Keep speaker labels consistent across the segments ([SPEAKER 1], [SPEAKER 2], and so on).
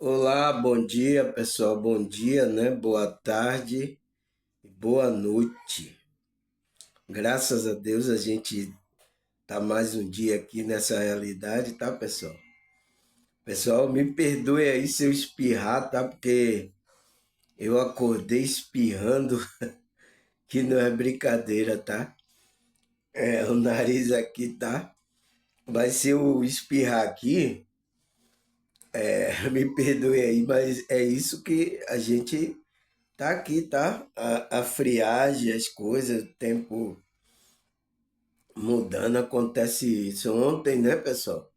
[SPEAKER 1] Olá, bom dia, pessoal. Bom dia, né? Boa tarde e boa noite. Graças a Deus a gente tá mais um dia aqui nessa realidade, tá, pessoal? Pessoal, me perdoe aí se eu espirrar, tá? Porque eu acordei espirrando, que não é brincadeira, tá? O nariz aqui tá. Mas se eu espirrar aqui, me perdoe aí, mas é isso que a gente tá aqui, tá? A friagem, as coisas, o tempo mudando, acontece isso. Ontem, né, pessoal?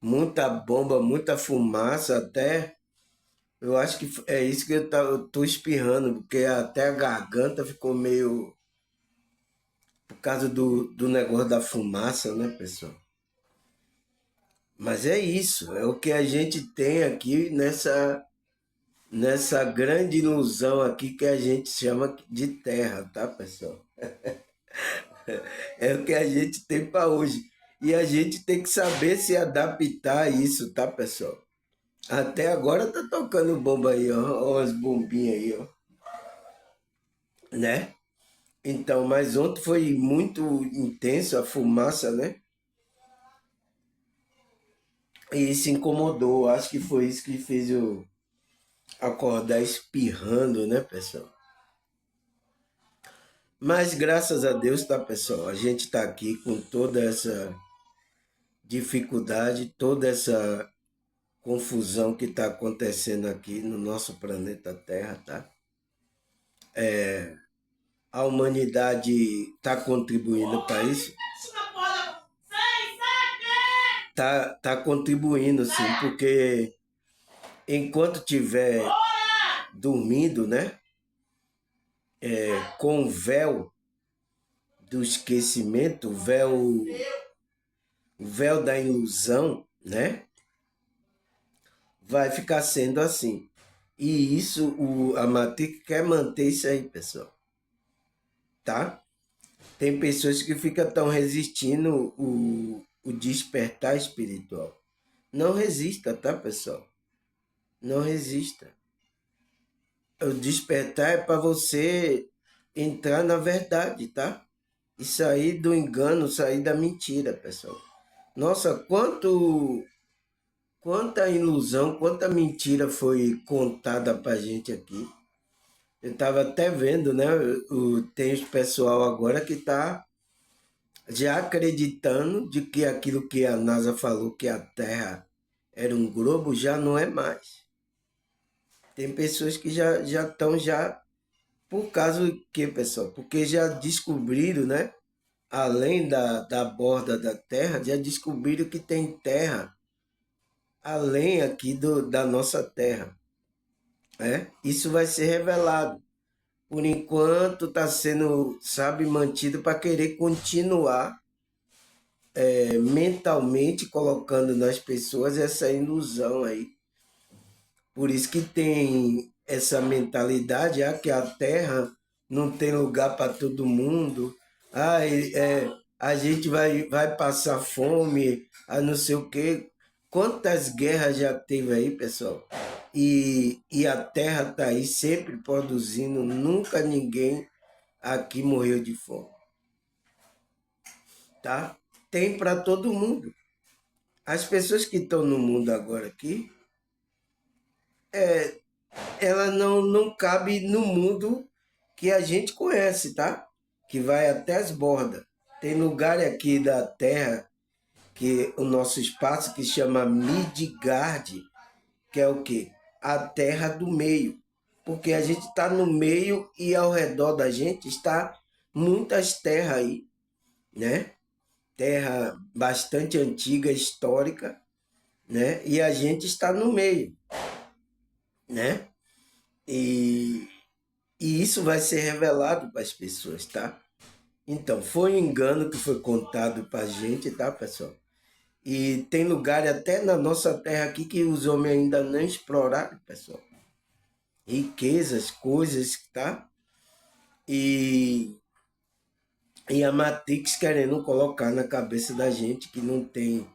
[SPEAKER 1] Muita bomba, muita fumaça, até. Eu acho que é isso que eu tô espirrando, porque até a garganta ficou meio. Por causa do negócio da fumaça, né, pessoal? Mas é isso, é o que a gente tem aqui nessa grande ilusão aqui que a gente chama de terra, tá, pessoal? É o que a gente tem para hoje. E a gente tem que saber se adaptar a isso, tá, pessoal? Até agora tá tocando bomba aí, ó. Ó, umas bombinhas aí, ó. Né? Então, mas ontem foi muito intenso a fumaça, né? E isso incomodou. Acho que foi isso que fez eu acordar espirrando, né, pessoal? Mas graças a Deus, tá, pessoal? A gente tá aqui com toda essa dificuldade, toda essa confusão que está acontecendo aqui no nosso planeta Terra, tá? A humanidade está contribuindo para isso? Tá contribuindo, sim, porque enquanto tiver dormindo, né, com o véu do esquecimento, o véu da ilusão, né, vai ficar sendo assim. E isso, a Matrix quer manter isso aí, pessoal, tá? Tem pessoas que ficam tão resistindo o despertar espiritual. Não resista, tá, pessoal? Não resista. O despertar é para você entrar na verdade, tá? E sair do engano, sair da mentira, pessoal. Nossa, quanta ilusão, quanta mentira foi contada pra gente aqui. Eu estava até vendo, né? Tem os pessoal agora que tá já acreditando de que aquilo que a NASA falou que a Terra era um globo já não é mais. Tem pessoas que já estão já por causa do que, pessoal? Porque já descobriram, né? Além da borda da Terra, já descobriram que tem terra além aqui da nossa Terra. Né? Isso vai ser revelado. Por enquanto está sendo, sabe, mantido para querer continuar mentalmente colocando nas pessoas essa ilusão aí. Por isso que tem essa mentalidade, que a Terra não tem lugar para todo mundo, a gente vai passar fome, a não sei o quê. Quantas guerras já teve aí, pessoal? E a Terra está aí sempre produzindo, nunca ninguém aqui morreu de fome, tá? Tem para todo mundo. As pessoas que estão no mundo agora aqui, ela não cabe no mundo que a gente conhece, tá? Que vai até as bordas. Tem lugar aqui da Terra, que o nosso espaço, que chama Midgard, que é o quê? A Terra do meio. Porque a gente está no meio e ao redor da gente está muitas terras aí, né? Terra bastante antiga, histórica, né? E a gente está no meio, né? E, e isso vai ser revelado para as pessoas, tá? Então, foi um engano que foi contado para a gente, tá, pessoal? E tem lugar até na nossa terra aqui que os homens ainda não exploraram, pessoal. Riquezas, coisas, tá? E, e a Matrix querendo colocar na cabeça da gente que não tem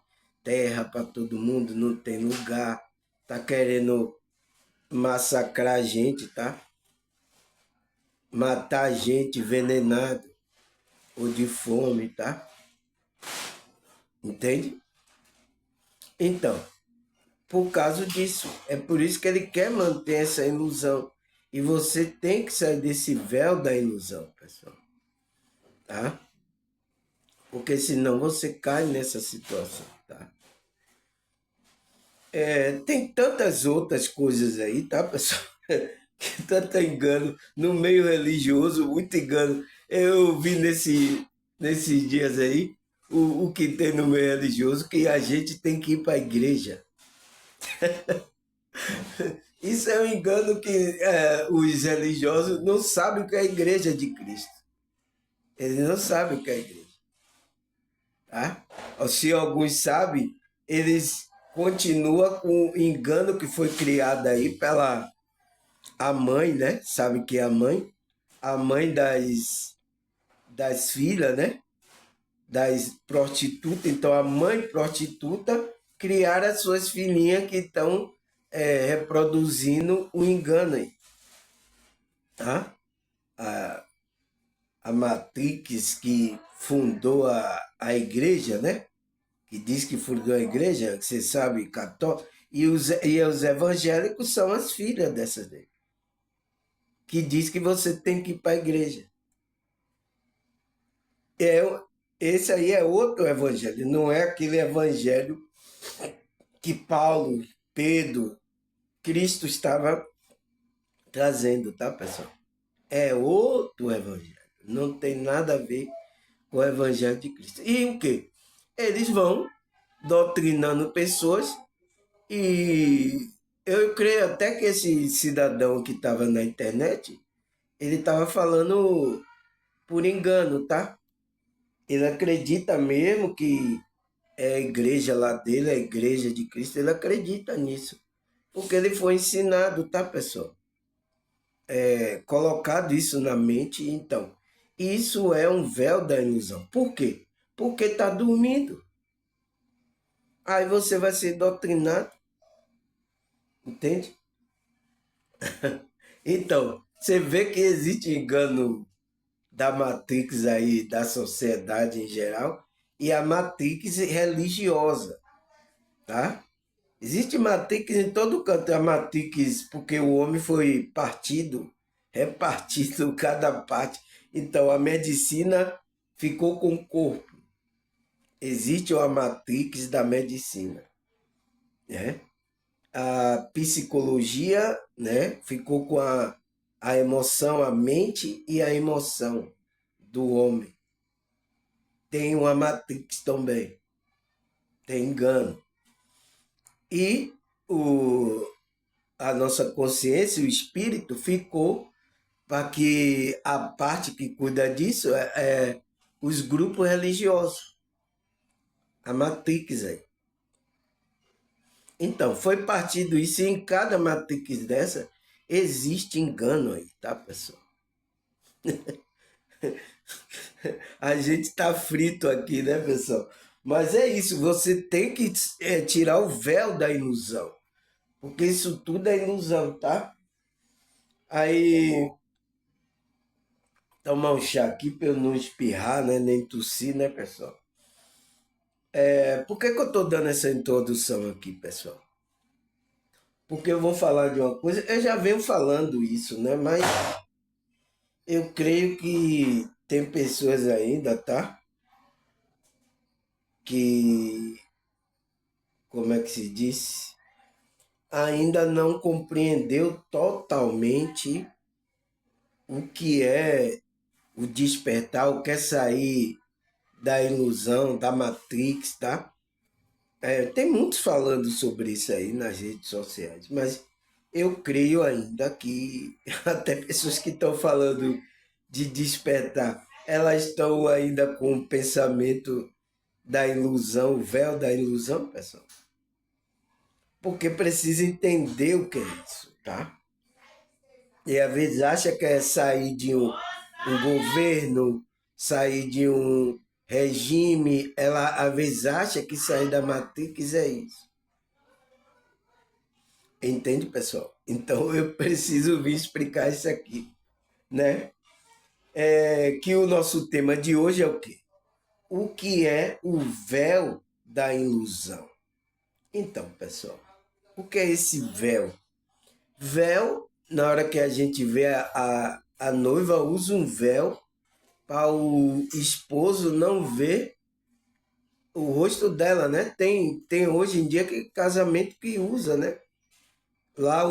[SPEAKER 1] terra para todo mundo, não tem lugar. tá querendo massacrar a gente, tá? Matar a gente envenenado ou de fome, tá? Entende? Então, por causa disso, é por isso que ele quer manter essa ilusão. E você tem que sair desse véu da ilusão, pessoal, tá? Porque senão você cai nessa situação, tá? Tem tantas outras coisas aí, tá, pessoal? Que tanto engano no meio religioso, muito engano. Eu vi nesses dias aí o que tem no meio religioso, que a gente tem que ir para a igreja. Isso é um engano que os religiosos não sabem o que é a igreja de Cristo. Eles não sabem o que é a igreja. Tá? Ou se alguns sabem, eles continuam com o engano que foi criado aí pela a mãe, né? Sabe que é a mãe das filhas, né? Das prostitutas. Então, a mãe prostituta criar as suas filhinhas que estão reproduzindo o engano aí, tá? A, a Matrix que fundou a igreja, né? Que diz que fundou a igreja, que você sabe, católica, e os evangélicos são as filhas dessas daí, que diz que você tem que ir para a igreja. É, esse aí é outro evangelho, não é aquele evangelho que Paulo, Pedro, Cristo estava trazendo, tá, pessoal? É outro evangelho. Não tem nada a ver com o evangelho de Cristo. E o quê? Eles vão doutrinando pessoas e eu creio até que esse cidadão que estava na internet, ele estava falando por engano, tá? Ele acredita mesmo que é a igreja lá dele, a igreja de Cristo, ele acredita nisso. Porque ele foi ensinado, tá, pessoal? Colocado isso na mente, então. Isso é um véu da ilusão. Por quê? Porque está dormindo. Aí você vai ser doutrinado, entende? Então, você vê que existe engano da Matrix aí, da sociedade em geral, e a Matrix religiosa, tá? Existe Matrix em todo canto, a Matrix porque o homem foi partido, repartido cada parte. Então, a medicina ficou com o corpo. Existe a Matrix da medicina, né? A psicologia, né, ficou com a emoção, a mente e a emoção do homem. Tem uma Matrix também, tem engano. E a nossa consciência, o espírito, ficou para que a parte que cuida disso é os grupos religiosos, a Matrix aí. Então, foi partido isso, e em cada Matrix dessa existe engano aí, tá, pessoal? A gente tá frito aqui, né, pessoal? Mas é isso, você tem que tirar o véu da ilusão, porque isso tudo é ilusão, tá? Aí, tomar um chá aqui para eu não espirrar, né, nem tossir, né, pessoal? Por que que eu tô dando essa introdução aqui, pessoal? Porque eu vou falar de uma coisa, eu já venho falando isso, né? Mas eu creio que tem pessoas ainda, tá? Que, como é que se diz? Ainda não compreendeu totalmente o que é o despertar, o que é sair da ilusão, da Matrix, tá? Tem muitos falando sobre isso aí nas redes sociais, mas eu creio ainda que até pessoas que estão falando de despertar, elas estão ainda com o pensamento da ilusão, o véu da ilusão, pessoal. Porque precisa entender o que é isso, tá? E às vezes acha que é sair de um governo, sair de um regime, ela às vezes acha que sair da Matrix é isso. Entende, pessoal? Então eu preciso vir explicar isso aqui, né? Que o nosso tema de hoje é o quê? O que é o véu da ilusão? Então, pessoal, o que é esse véu? Véu, na hora que a gente vê a noiva usa um véu para o esposo não ver o rosto dela, né? Tem hoje em dia que casamento que usa, né? Lá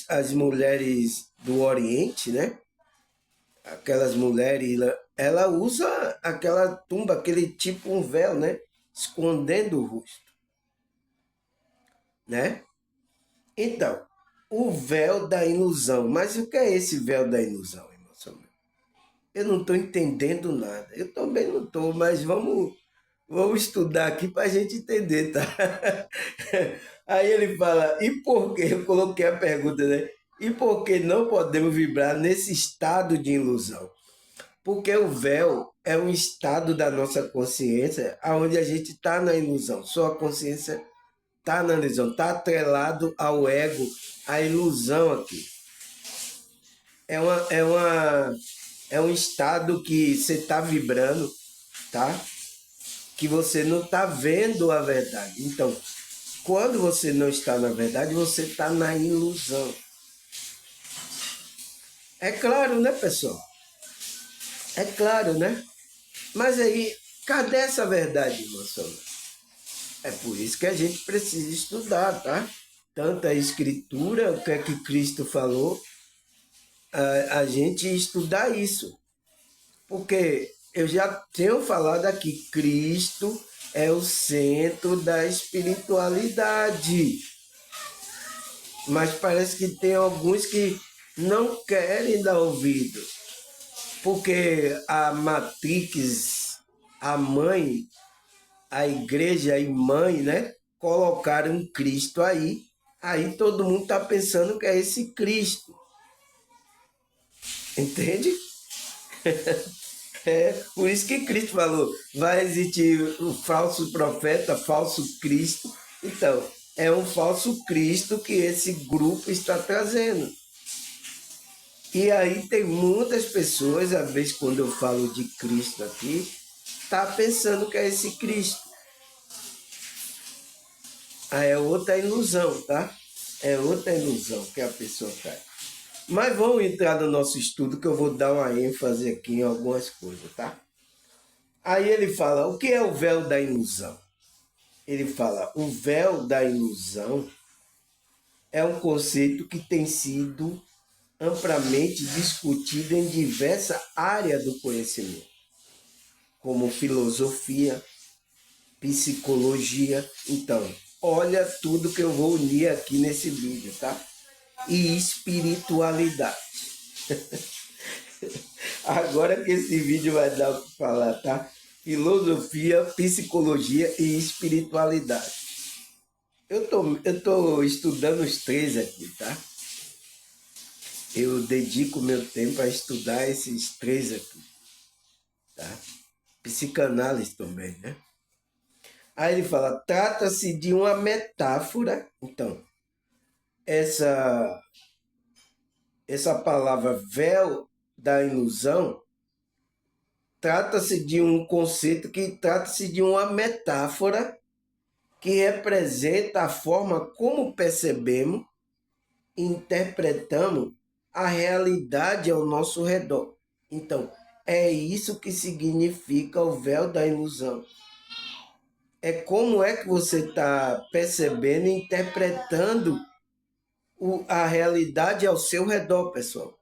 [SPEAKER 1] as mulheres do Oriente, né? Aquelas mulheres, ela usa aquela tumba, aquele tipo um véu, né? Escondendo o rosto, né? Então, o véu da ilusão. Mas o que é esse véu da ilusão, irmão Samuel? Eu não estou entendendo nada. Eu também não estou, mas vamos estudar aqui para a gente entender, tá? Aí ele fala, e por que? Eu coloquei a pergunta, né? E por que não podemos vibrar nesse estado de ilusão? Porque o véu é um estado da nossa consciência onde a gente está na ilusão. Sua consciência está na ilusão, está atrelado ao ego, à ilusão aqui. É um estado que você está vibrando, tá? Que você não está vendo a verdade. Então, quando você não está na verdade, você está na ilusão. É claro, né, pessoal? É claro, né? Mas aí, cadê essa verdade, irmão? É por isso que a gente precisa estudar, tá? Tanto a escritura, o que é que Cristo falou, a gente estudar isso. Porque eu já tenho falado aqui, Cristo é o centro da espiritualidade. Mas parece que tem alguns que não querem dar ouvido. Porque a Matrix, a mãe, a igreja e mãe, né? Colocaram Cristo aí. Aí todo mundo está pensando que é esse Cristo. Entende? É por isso que Cristo falou: vai existir o falso profeta, falso Cristo. Então, é um falso Cristo que esse grupo está trazendo. E aí tem muitas pessoas, às vezes quando eu falo de Cristo aqui, tá pensando que é esse Cristo. Aí é outra ilusão, tá? É outra ilusão que a pessoa cai. Mas vamos entrar no nosso estudo que eu vou dar uma ênfase aqui em algumas coisas, tá? Aí ele fala, o que é o véu da ilusão? Ele fala, o véu da ilusão é um conceito que tem sido amplamente discutido em diversas áreas do conhecimento, como filosofia, psicologia. Então, olha tudo que eu vou unir aqui nesse vídeo, tá? E espiritualidade. Agora que esse vídeo vai dar o que falar, tá? Filosofia, psicologia e espiritualidade. Eu tô estudando os três aqui, tá? Eu dedico meu tempo a estudar esses três aqui, tá? Psicanálise também, né? Aí ele fala, trata-se de uma metáfora. Então, essa, essa palavra véu da ilusão trata-se de um conceito que trata-se de uma metáfora que representa a forma como percebemos e interpretamos a realidade ao nosso redor. Então, é isso que significa o véu da ilusão. É como é que você está percebendo e interpretando a realidade ao seu redor, pessoal.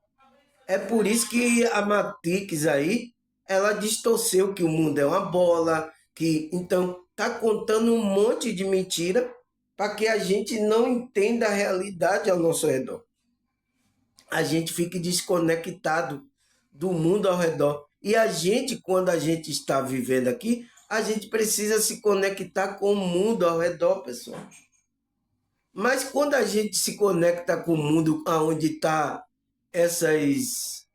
[SPEAKER 1] É por isso que a Matrix aí, ela distorceu que o mundo é uma bola, que então tá contando um monte de mentira para que a gente não entenda a realidade ao nosso redor. A gente fique desconectado do mundo ao redor. E a gente, quando a gente está vivendo aqui, a gente precisa se conectar com o mundo ao redor, pessoal. Mas quando a gente se conecta com o mundo onde está essas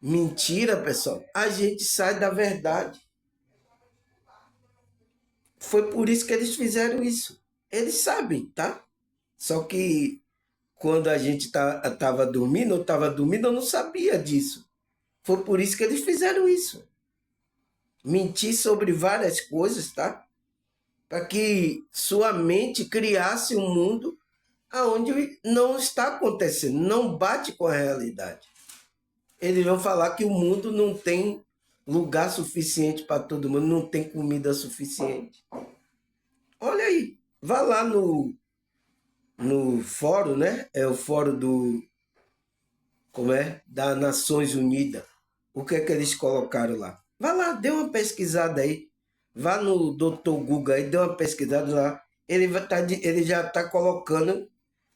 [SPEAKER 1] mentiras, pessoal, a gente sai da verdade. Foi por isso que eles fizeram isso. Eles sabem, tá? Só que quando a gente estava dormindo, eu não sabia disso. Foi por isso que eles fizeram isso. Mentir sobre várias coisas, tá? Para que sua mente criasse um mundo aonde não está acontecendo, não bate com a realidade. Eles vão falar que o mundo não tem lugar suficiente para todo mundo, não tem comida suficiente. Olha aí, vá lá no fórum, né? É o fórum como é? Das Nações Unidas. O que é que eles colocaram lá? Vá lá, dê uma pesquisada aí. Vá no Dr. Google aí, dê uma pesquisada lá. Ele já está colocando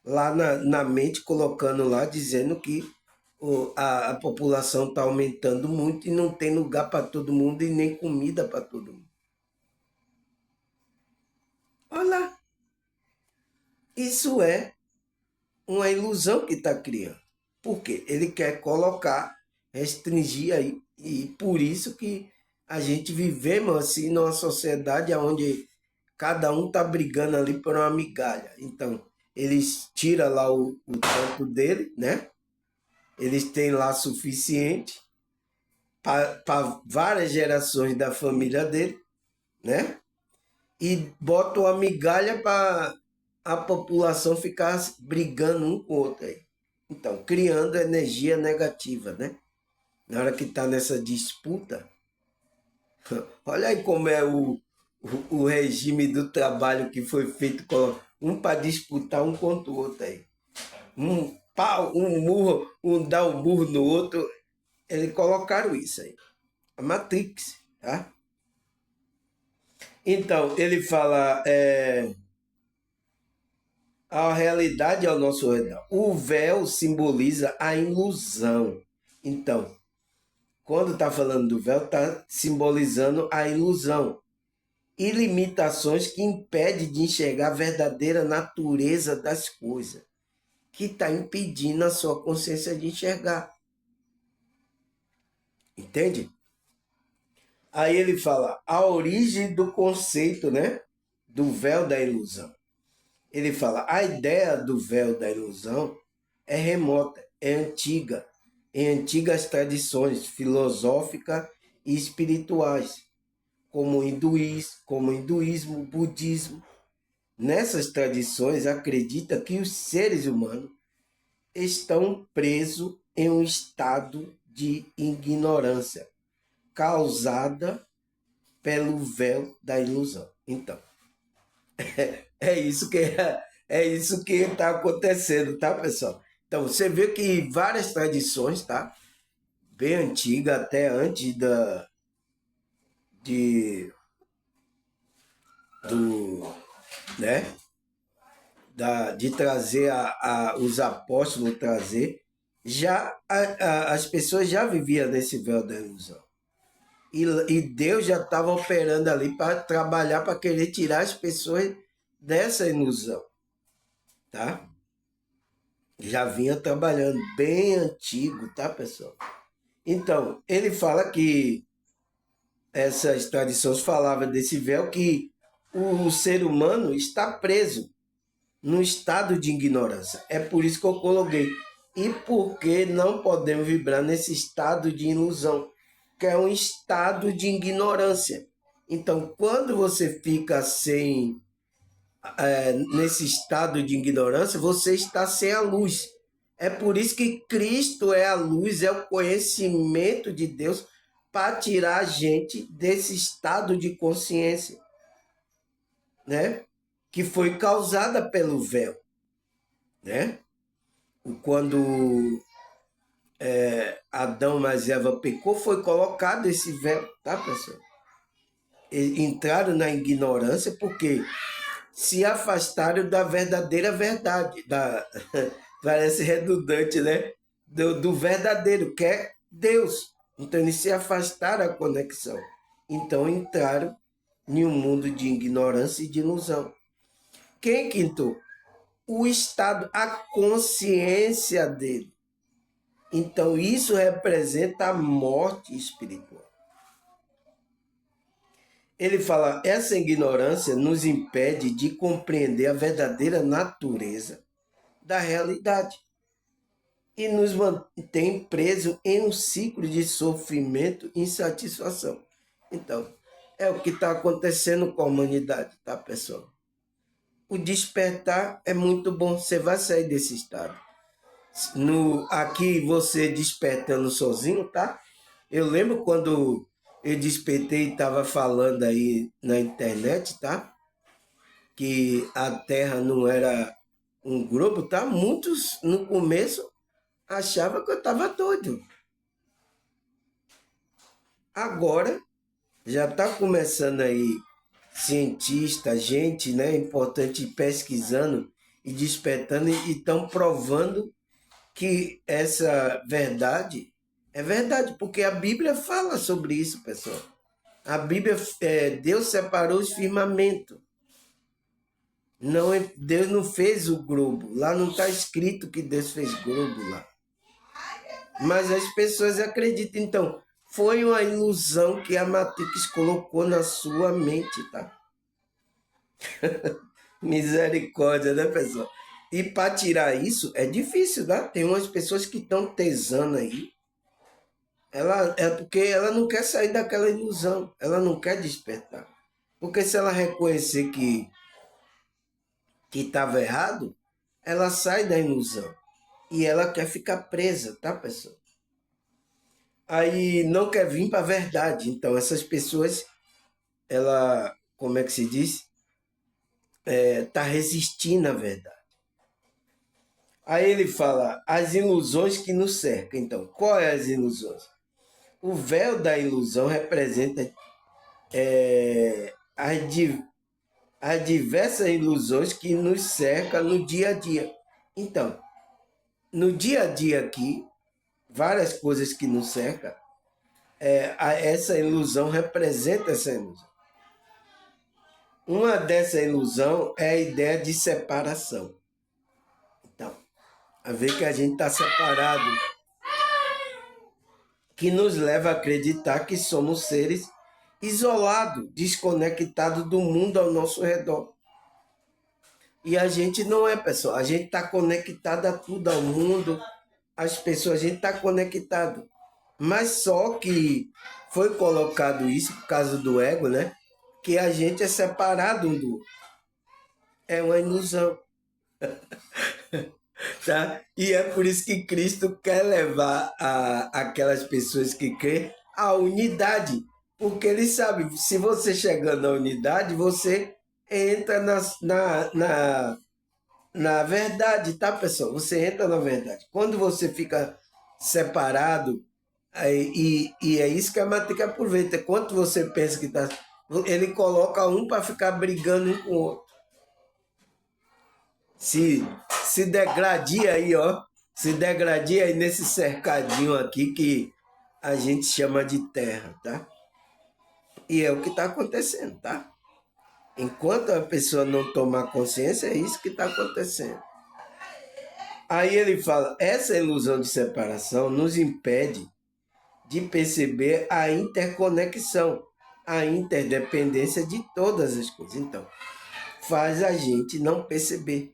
[SPEAKER 1] lá na mente, colocando lá, dizendo que a população está aumentando muito e não tem lugar para todo mundo e nem comida para todo mundo. Olha lá. Isso é uma ilusão que está criando. Por quê? Ele quer colocar, restringir aí, e por isso que a gente vivemos assim numa sociedade onde cada um está brigando ali por uma migalha. Então, eles tiram lá o tanto dele, né? Eles têm lá suficiente para várias gerações da família dele, né? E botam a migalha para a população ficar brigando um com o outro aí. Então, criando energia negativa, né? Na hora que está nessa disputa, olha aí como é o regime do trabalho que foi feito com um para disputar um contra o outro aí. Um pau, um murro, um dá um murro no outro. Eles colocaram isso aí. A Matrix, tá? Então, ele fala a realidade ao nosso redor. O véu simboliza a ilusão. Então, quando está falando do véu, está simbolizando a ilusão e limitações que impedem de enxergar a verdadeira natureza das coisas, que está impedindo a sua consciência de enxergar. Entende? Aí ele fala a origem do conceito, né? Do véu da ilusão. Ele fala a ideia do véu da ilusão é remota, é antiga, em antigas tradições filosóficas e espirituais, como hinduísmo, budismo. Nessas tradições acredita que os seres humanos estão presos em um estado de ignorância causada pelo véu da ilusão. Então, é isso que é isso que está acontecendo, tá, pessoal? Então, você vê que várias tradições, tá? Bem antiga, até antes de, do, né? De trazer os apóstolos trazer, já as pessoas já viviam nesse véu da ilusão. E Deus já estava operando ali para trabalhar, para querer tirar as pessoas dessa ilusão, tá? Já vinha trabalhando, bem antigo, tá, pessoal? Então, ele fala que essas tradições falavam desse véu que o ser humano está preso no estado de ignorância. É por isso que eu coloquei. E porque não podemos vibrar nesse estado de ilusão, que é um estado de ignorância. Então, quando você fica nesse estado de ignorância, você está sem a luz. É por isso que Cristo é a luz, é o conhecimento de Deus para tirar a gente desse estado de consciência, né? Que foi causada pelo véu, né? Quando Adão mais Eva pecou, foi colocado esse véu, tá, pessoal? Entraram na ignorância porque se afastaram da verdadeira verdade, parece redundante, né? Do verdadeiro, que é Deus. Então eles se afastaram da conexão. Então entraram em um mundo de ignorância e de ilusão. Quem quintou? O estado, a consciência dele. Então isso representa a morte espiritual. Ele fala, essa ignorância nos impede de compreender a verdadeira natureza da realidade e nos mantém presos em um ciclo de sofrimento e insatisfação. Então, é o que está acontecendo com a humanidade, tá, pessoal? O despertar é muito bom, você vai sair desse estado. Aqui você despertando sozinho, tá? Eu lembro quando eu despertei e estava falando aí na internet, tá? Que a Terra não era um globo, tá? Muitos no começo achavam que eu estava doido. Agora já está começando aí cientista, gente, né, importante pesquisando e despertando e estão provando que essa verdade é verdade, porque a Bíblia fala sobre isso, pessoal. A Bíblia, Deus separou os firmamentos. Não, Deus não fez o globo. Lá não está escrito que Deus fez globo lá. Mas as pessoas acreditam. Então, foi uma ilusão que a Matrix colocou na sua mente, tá? Misericórdia, né, pessoal? E para tirar isso é difícil, tá? Tem umas pessoas que estão tesando aí. Ela é porque ela não quer sair daquela ilusão, ela não quer despertar. Porque se ela reconhecer que estava errado, ela sai da ilusão. E ela quer ficar presa, tá, pessoal? Aí não quer vir para a verdade. Então, essas pessoas, ela, como é que se diz? Tá resistindo à verdade. Aí ele fala as ilusões que nos cercam. Então, qual é as ilusões? O véu da ilusão representa as diversas ilusões que nos cercam no dia a dia. Então, no dia a dia aqui, várias coisas que nos cercam, essa ilusão representa essa ilusão. Uma dessa ilusão é a ideia de separação. Então, a ver que a gente está separado, que nos leva a acreditar que somos seres isolados, desconectados do mundo ao nosso redor. E a gente não é, pessoal. A gente está conectado a tudo, ao mundo, às pessoas, a gente está conectado. Mas só que foi colocado isso por causa do ego, né? Que a gente é separado um do outro. É uma ilusão. Tá? E é por isso que Cristo quer levar aquelas pessoas que creem à unidade. Porque ele sabe, se você chegando na unidade, você entra na verdade, tá, pessoal? Você entra na verdade. Quando você fica separado, e é isso que a Matrix aproveita. Quando você pensa que está. Ele coloca um para ficar brigando um com o outro. Se degradia aí, ó. Se degradia aí nesse cercadinho aqui que a gente chama de terra, tá? E é o que está acontecendo, tá? Enquanto a pessoa não tomar consciência, é isso que está acontecendo. Aí ele fala, essa ilusão de separação nos impede de perceber a interconexão, a interdependência de todas as coisas. Então, faz a gente não perceber.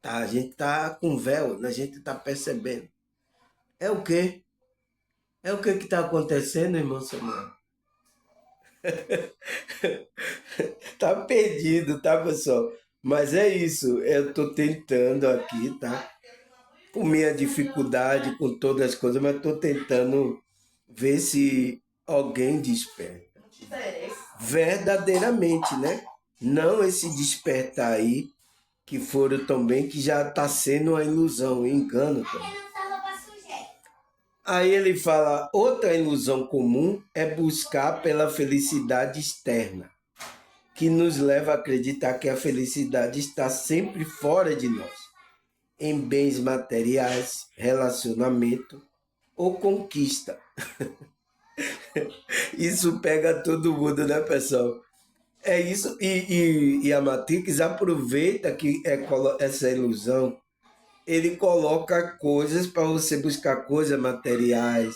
[SPEAKER 1] Tá? A gente tá com véu, a gente tá percebendo. É o quê? É o que está acontecendo, irmão Samuel? Tá perdido, tá, pessoal? Mas é isso, eu tô tentando aqui, tá? Com minha dificuldade, com todas as coisas, mas tô tentando ver se alguém desperta. Verdadeiramente, né? Não esse despertar aí, que foram também, que já está sendo uma ilusão, um engano também. Aí ele fala, outra ilusão comum é buscar pela felicidade externa, que nos leva a acreditar que a felicidade está sempre fora de nós, em bens materiais, relacionamento ou conquista. Isso pega todo mundo, né, pessoal? É isso, e a Matrix aproveita que essa ilusão, ele coloca coisas para você buscar coisas materiais,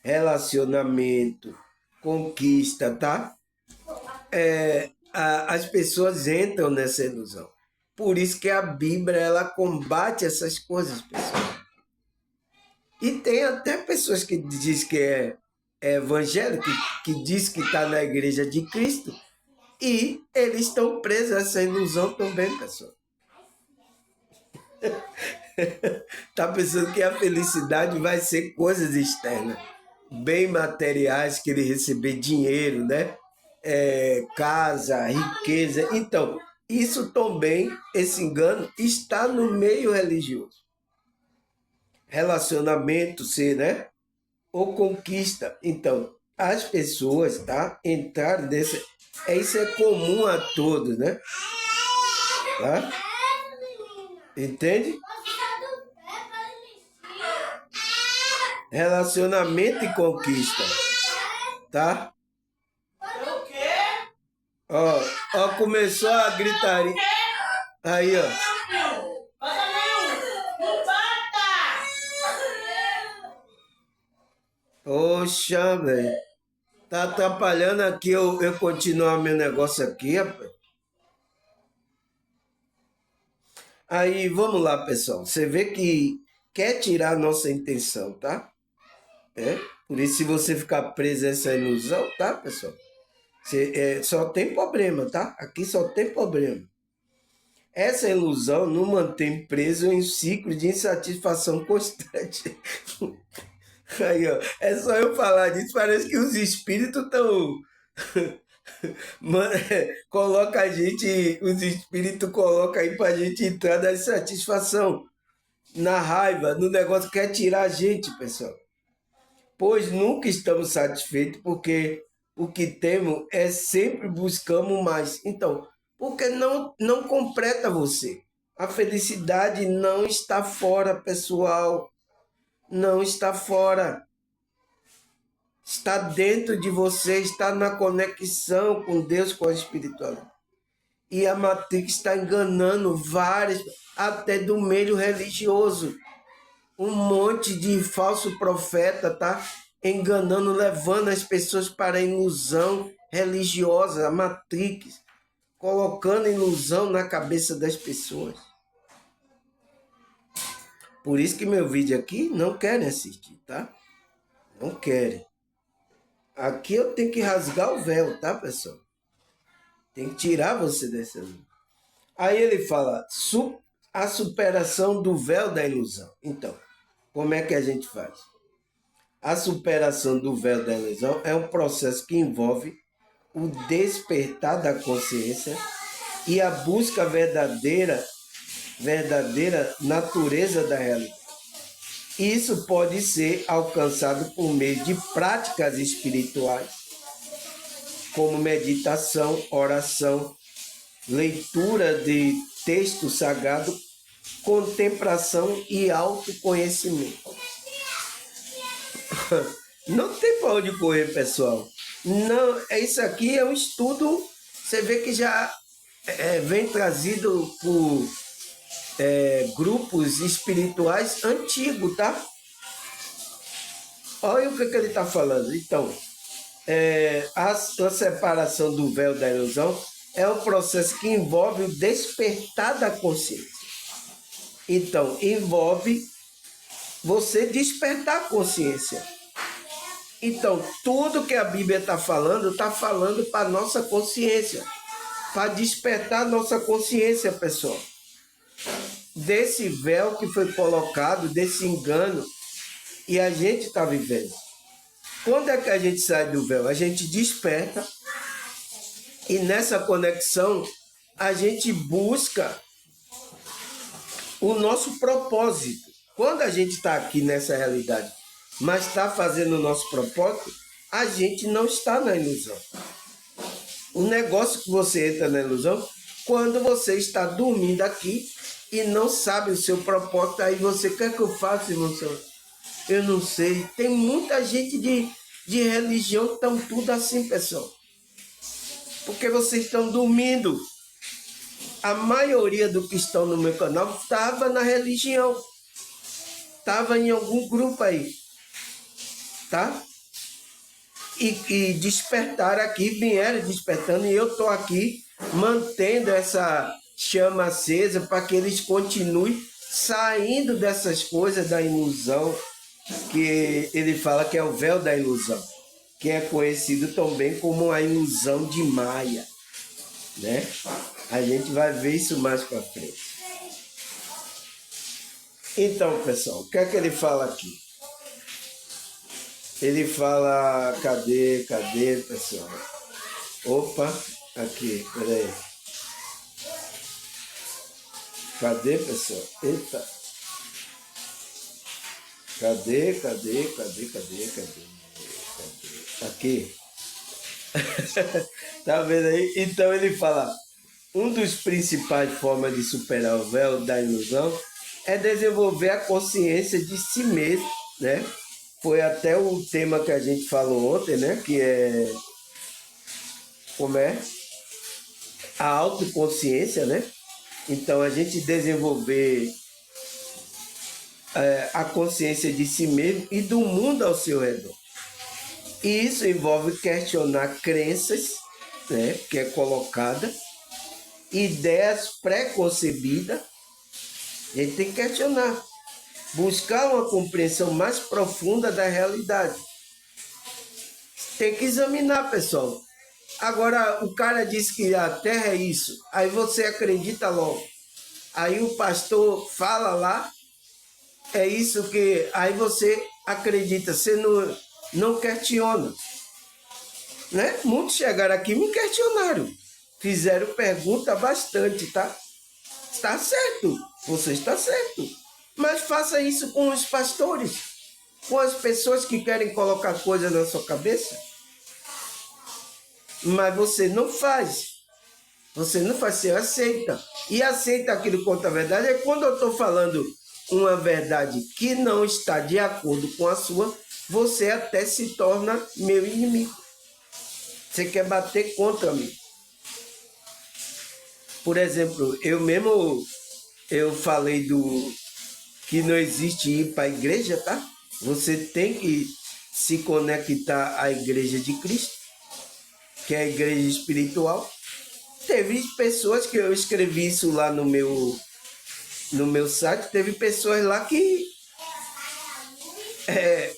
[SPEAKER 1] relacionamento, conquista, tá? As pessoas entram nessa ilusão. Por isso que a Bíblia, ela combate essas coisas, pessoal. E tem até pessoas que dizem que é evangélico, que diz que está na igreja de Cristo, e eles estão presos a essa ilusão também, pessoal. Tá pensando que a felicidade vai ser coisas externas, bem materiais, que ele receber dinheiro, né? Casa, riqueza. Então, isso também, esse engano, está no meio religioso. Relacionamento, ser, né? Ou conquista. Então, as pessoas, tá? Entraram nesse. Isso é comum a todos, né? Tá? Entende? Relacionamento e conquista. Tá? Ó, começou a gritaria. Aí, ó. Poxa, velho. Tá atrapalhando aqui eu continuar meu negócio aqui, rapaz. Aí, vamos lá, pessoal. Você vê que quer tirar a nossa intenção, tá? Por isso, se você ficar preso a essa ilusão, tá, pessoal? Só tem problema, tá? Aqui só tem problema. Essa ilusão nos mantém preso em um ciclo de insatisfação constante. Aí, ó, é só eu falar disso, parece que os espíritos estão. Coloca a gente, os espíritos colocam aí pra gente entrar na insatisfação, na raiva, no negócio que quer tirar a gente, pessoal. Pois nunca estamos satisfeitos, porque o que temos é sempre buscamos mais. Então, porque não completa você. A felicidade não está fora, pessoal. Não está fora. Está dentro de você, está na conexão com Deus, com a espiritualidade. E a Matrix está enganando várias, até do meio religioso. Um monte de falso profeta tá enganando, levando as pessoas para a ilusão religiosa, a Matrix, colocando ilusão na cabeça das pessoas. Por isso que meu vídeo aqui não querem assistir, tá? Não querem. Aqui eu tenho que rasgar o véu, tá, pessoal? Tem que tirar você dessa ilusão. Aí ele fala a superação do véu da ilusão. Então, como é que a gente faz? A superação do véu da ilusão é um processo que envolve o despertar da consciência e a busca verdadeira natureza da realidade. Isso pode ser alcançado por meio de práticas espirituais, como meditação, oração, leitura de texto sagrado, contemplação e autoconhecimento. Não tem para onde correr, pessoal. Não, isso aqui é um estudo, você vê que já vem trazido por grupos espirituais antigos, tá? Olha o que ele está falando. Então, a separação do véu da ilusão é um processo que envolve o despertar da consciência. Então, envolve você despertar a consciência. Então, tudo que a Bíblia está falando para a nossa consciência, para despertar a nossa consciência, pessoal. Desse véu que foi colocado, desse engano, e a gente está vivendo. Quando é que a gente sai do véu? A gente desperta, e nessa conexão, a gente busca o nosso propósito. Quando a gente está aqui nessa realidade, mas está fazendo o nosso propósito, a gente não está na ilusão. O negócio que você entra na ilusão, quando você está dormindo aqui e não sabe o seu propósito, aí você quer que eu faça, irmão? Eu não sei. Tem muita gente de religião que estão tudo assim, pessoal. Porque vocês estão dormindo. A maioria do que estão no meu canal estava na religião. Estava em algum grupo aí. Tá? E despertaram aqui, vieram despertando, e eu estou aqui mantendo essa chama acesa para que eles continuem saindo dessas coisas da ilusão, que ele fala que é o véu da ilusão, que é conhecido também como a ilusão de Maia, né? A gente vai ver isso mais para frente. Então, pessoal, o que é que ele fala aqui? Ele fala, cadê, pessoal? Opa, aqui, peraí. Cadê, pessoal? Eita. Cadê? Aqui. Tá vendo aí? Então ele fala, um dos principais formas de superar o véu da ilusão é desenvolver a consciência de si mesmo, né? Foi até o tema que a gente falou ontem, né? Que é... Como é? A autoconsciência, né? Então, a gente desenvolver a consciência de si mesmo e do mundo ao seu redor. E isso envolve questionar crenças, né, que é colocada, ideias pré-concebidas. A gente tem que questionar, buscar uma compreensão mais profunda da realidade. Tem que examinar, pessoal. Agora, o cara diz que a Terra é isso, aí você acredita logo. Aí o pastor fala lá, é isso que... Aí você acredita, você não questiona. Né? Muitos chegaram aqui e me questionaram. Fizeram pergunta bastante, tá? Está certo, você está certo. Mas faça isso com os pastores, com as pessoas que querem colocar coisa na sua cabeça. Mas você não faz. Você não faz, você aceita. E aceita aquilo quanto a verdade. É quando eu estou falando uma verdade que não está de acordo com a sua, você até se torna meu inimigo. Você quer bater contra mim. Por exemplo, eu falei que não existe ir para a igreja, tá? Você tem que se conectar à igreja de Cristo, que é a igreja espiritual. Teve pessoas que eu escrevi isso lá no meu site, teve pessoas lá que,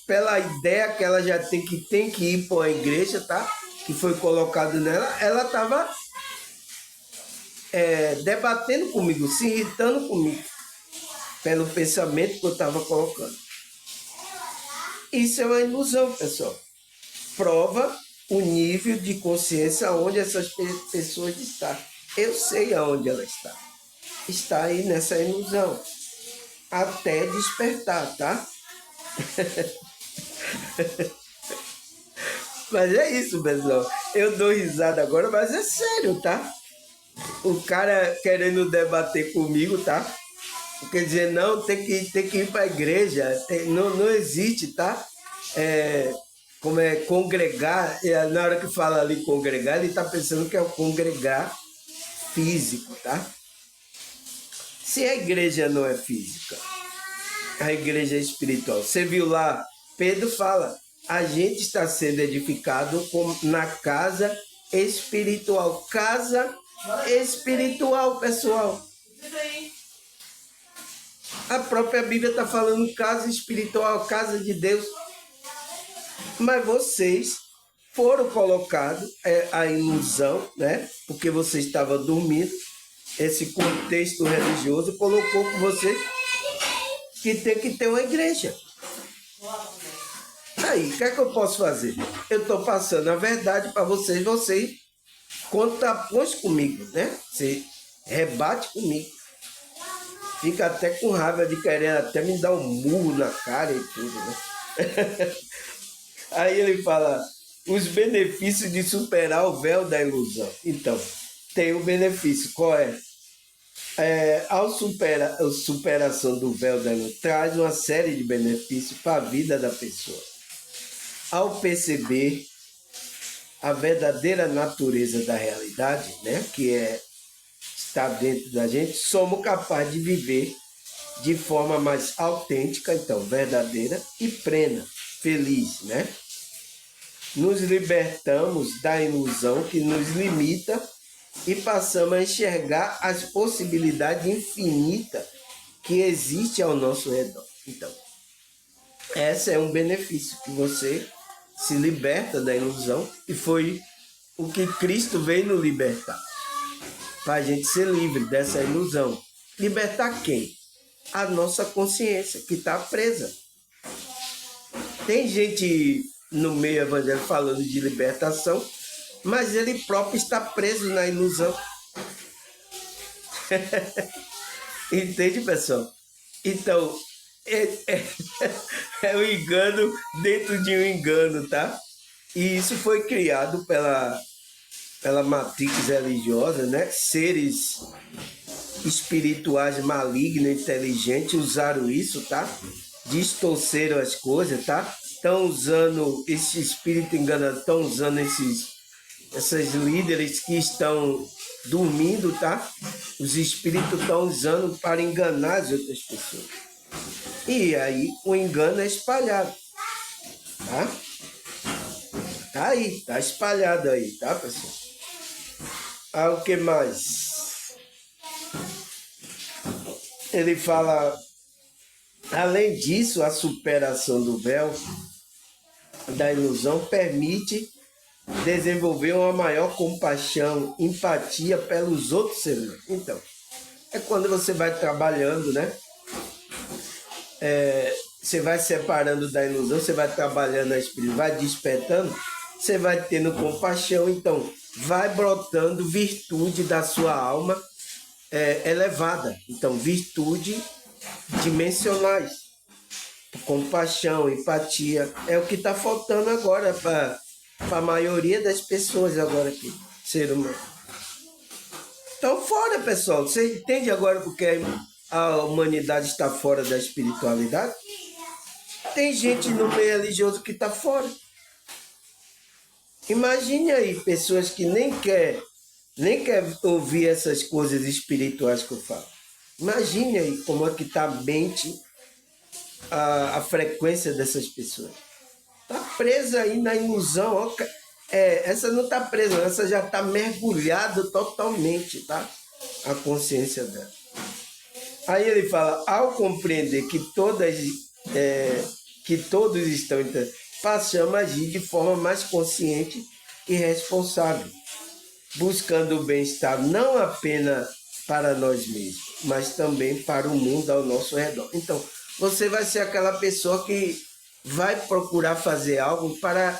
[SPEAKER 1] pela ideia que ela já tem que ir para a igreja, tá? Que foi colocado nela, ela estava debatendo comigo, se irritando comigo, pelo pensamento que eu estava colocando. Isso é uma ilusão, pessoal. Prova o nível de consciência onde essas pessoas estão. Eu sei aonde ela está. Está aí nessa ilusão. Até despertar, tá? Mas é isso, pessoal. Eu dou risada agora, mas é sério, tá? O cara querendo debater comigo, tá? Quer dizer, não, tem que ir para a igreja. Não existe, tá? Como é congregar, na hora que fala ali congregar, ele está pensando que é o congregar físico, tá? Se a igreja não é física, a igreja é espiritual. Você viu lá, Pedro fala, a gente está sendo edificado na casa espiritual. Casa espiritual, pessoal. A própria Bíblia está falando casa espiritual, casa de Deus. Mas vocês foram colocados a ilusão, né? Porque você estava dormindo. Esse contexto religioso colocou com você que tem que ter uma igreja. Aí, o que é que eu posso fazer? Eu estou passando a verdade para vocês contrapõe comigo, né? Você rebate comigo. Fica até com raiva de querer até me dar um murro na cara e tudo, né? Aí ele fala, os benefícios de superar o véu da ilusão. Então, tem o benefício, qual é? A superação do véu da ilusão traz uma série de benefícios para a vida da pessoa. Ao perceber a verdadeira natureza da realidade, né, que está dentro da gente, somos capazes de viver de forma mais autêntica, então, verdadeira e plena, feliz, né? Nos libertamos da ilusão que nos limita e passamos a enxergar as possibilidades infinitas que existem ao nosso redor. Então, esse é um benefício, que você se liberta da ilusão, e foi o que Cristo veio nos libertar, para a gente ser livre dessa ilusão. Libertar quem? A nossa consciência, que está presa. Tem gente no meio evangélico falando de libertação, mas ele próprio está preso na ilusão. Entende, pessoal? Então, é um engano dentro de um engano, tá? E isso foi criado pela matrix religiosa, né? Seres espirituais malignos, inteligentes, usaram isso, tá? Distorceram as coisas, tá? Estão usando esse espírito enganador, estão usando esses líderes que estão dormindo, tá? Os espíritos estão usando para enganar as outras pessoas. E aí o engano é espalhado, tá? Tá aí, tá espalhado aí, tá, pessoal? Ah, o que mais? Ele fala, além disso, a superação do véu, da ilusão, permite desenvolver uma maior compaixão, empatia pelos outros seres. Então, é quando você vai trabalhando, né? Você vai separando da ilusão, você vai trabalhando a espírito, vai despertando, você vai tendo compaixão, então vai brotando virtude da sua alma elevada. Então, virtude dimensionais, compaixão, empatia, é o que está faltando agora para a maioria das pessoas agora aqui, ser humano. Então, fora, pessoal, você entende agora porque a humanidade está fora da espiritualidade? Tem gente no meio religioso que está fora. Imagine aí, pessoas que nem quer ouvir essas coisas espirituais que eu falo. Imagine aí como é que está a mente, a frequência dessas pessoas. Está presa aí na ilusão. Ó, essa não está presa, essa já está mergulhada totalmente, tá? A consciência dela. Aí ele fala, ao compreender que todos estão, passamos a agir de forma mais consciente e responsável, buscando o bem-estar não apenas para nós mesmos, mas também para o mundo ao nosso redor. Então, você vai ser aquela pessoa que vai procurar fazer algo para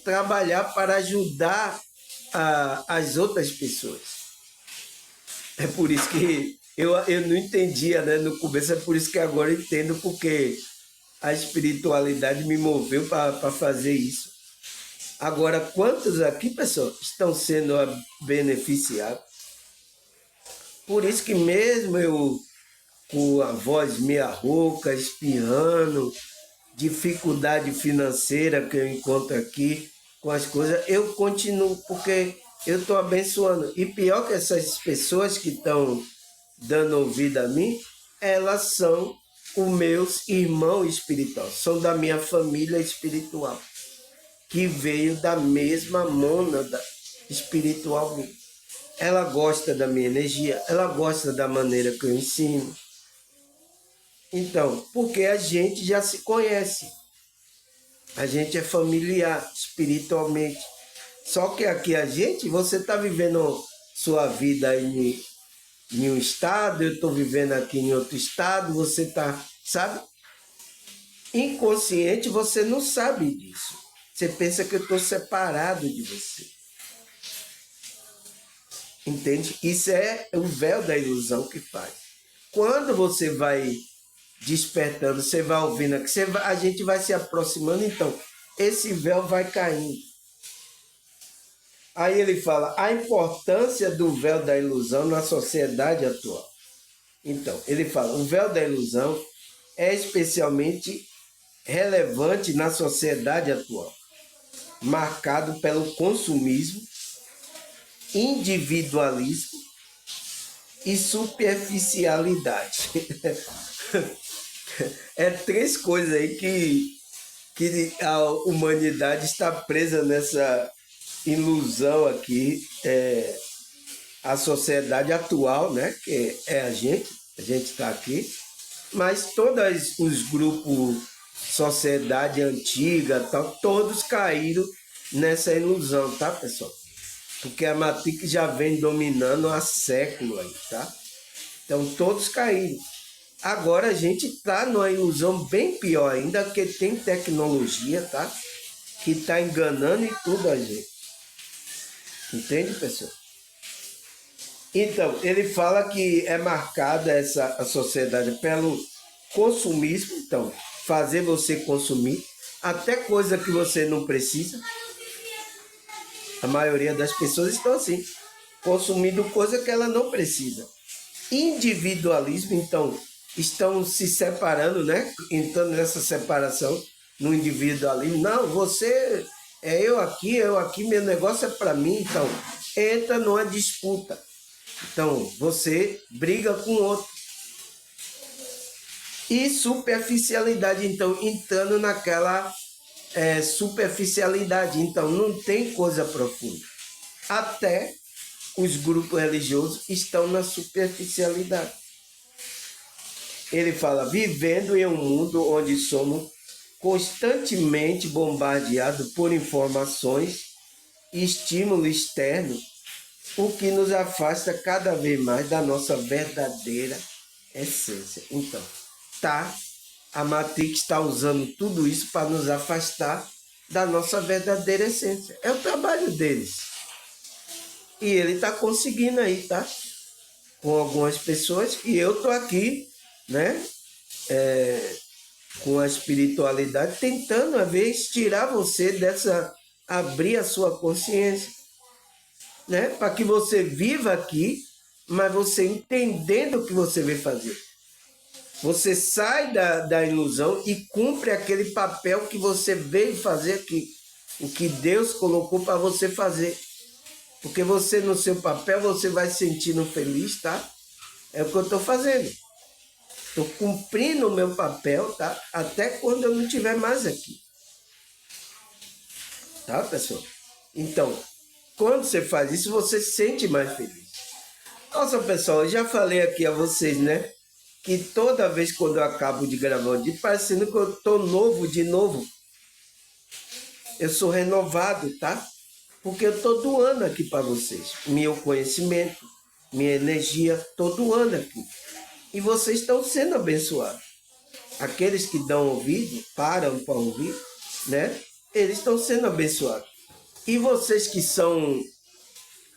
[SPEAKER 1] trabalhar, para ajudar as outras pessoas. É por isso que eu não entendia, né, no começo, é por isso que agora eu entendo, porque a espiritualidade me moveu para fazer isso. Agora, quantos aqui, pessoal, estão sendo beneficiados? Por isso que mesmo eu, com a voz meia rouca, espirrando, dificuldade financeira que eu encontro aqui, com as coisas, eu continuo, porque eu estou abençoando. E pior que essas pessoas que estão dando ouvido a mim, elas são os meus irmãos espirituais, são da minha família espiritual, que veio da mesma mônada espiritual minha. Ela gosta da minha energia, ela gosta da maneira que eu ensino. Então, porque a gente já se conhece, a gente é familiar espiritualmente. Só que aqui você está vivendo sua vida em um estado, eu estou vivendo aqui em outro estado, você está, sabe? Inconsciente, você não sabe disso. Você pensa que eu estou separado de você. Entende? Isso é o véu da ilusão que faz. Quando você vai despertando, você vai ouvindo, a gente vai se aproximando, então esse véu vai caindo. Aí ele fala a importância do véu da ilusão na sociedade atual. Então, ele fala, o véu da ilusão é especialmente relevante na sociedade atual, marcado pelo consumismo, individualismo e superficialidade. É três coisas aí que a humanidade está presa nessa ilusão aqui, a sociedade atual, né? Que é a gente está aqui, mas todos os grupos, sociedade antiga, tal, todos caíram nessa ilusão, tá, pessoal? Porque a Matrix já vem dominando há séculos aí, tá? Então todos caíram. Agora a gente está numa ilusão bem pior ainda, porque tem tecnologia, tá? Que está enganando e tudo a gente. Entende, pessoal? Então, ele fala que é marcada a sociedade pelo consumismo, então, fazer você consumir até coisa que você não precisa. A maioria das pessoas estão assim, consumindo coisa que ela não precisa. Individualismo, então, estão se separando, né? Entrando nessa separação no individualismo. Não, você é eu aqui, meu negócio é para mim, então entra numa disputa. Então, você briga com o outro. E superficialidade, então, entrando naquela superficialidade. Então, não tem coisa profunda. Até os grupos religiosos estão na superficialidade. Ele fala, vivendo em um mundo onde somos constantemente bombardeados por informações e estímulo externo, o que nos afasta cada vez mais da nossa verdadeira essência. Então, a Matrix está usando tudo isso para nos afastar da nossa verdadeira essência. É o trabalho deles. E ele está conseguindo aí, tá? Com algumas pessoas. E eu estou aqui, né? Com a espiritualidade, tentando, às vezes, tirar você dessa... abrir a sua consciência, né? Para que você viva aqui, mas você entendendo o que você veio fazer. Você sai da ilusão e cumpre aquele papel que você veio fazer aqui. O que Deus colocou para você fazer. Porque você, no seu papel, você vai se sentindo feliz, tá? É o que eu estou fazendo. Estou cumprindo o meu papel, tá? Até quando eu não estiver mais aqui. Tá, pessoal? Então, quando você faz isso, você se sente mais feliz. Nossa, pessoal, eu já falei aqui a vocês, né? Que toda vez quando eu acabo de gravar um vídeo, parecendo que eu estou novo de novo. Eu sou renovado, tá? Porque eu estou doando aqui para vocês. Meu conhecimento, minha energia, estou doando aqui. E vocês estão sendo abençoados. Aqueles que dão ouvido, param para ouvir, né? Eles estão sendo abençoados. E vocês que são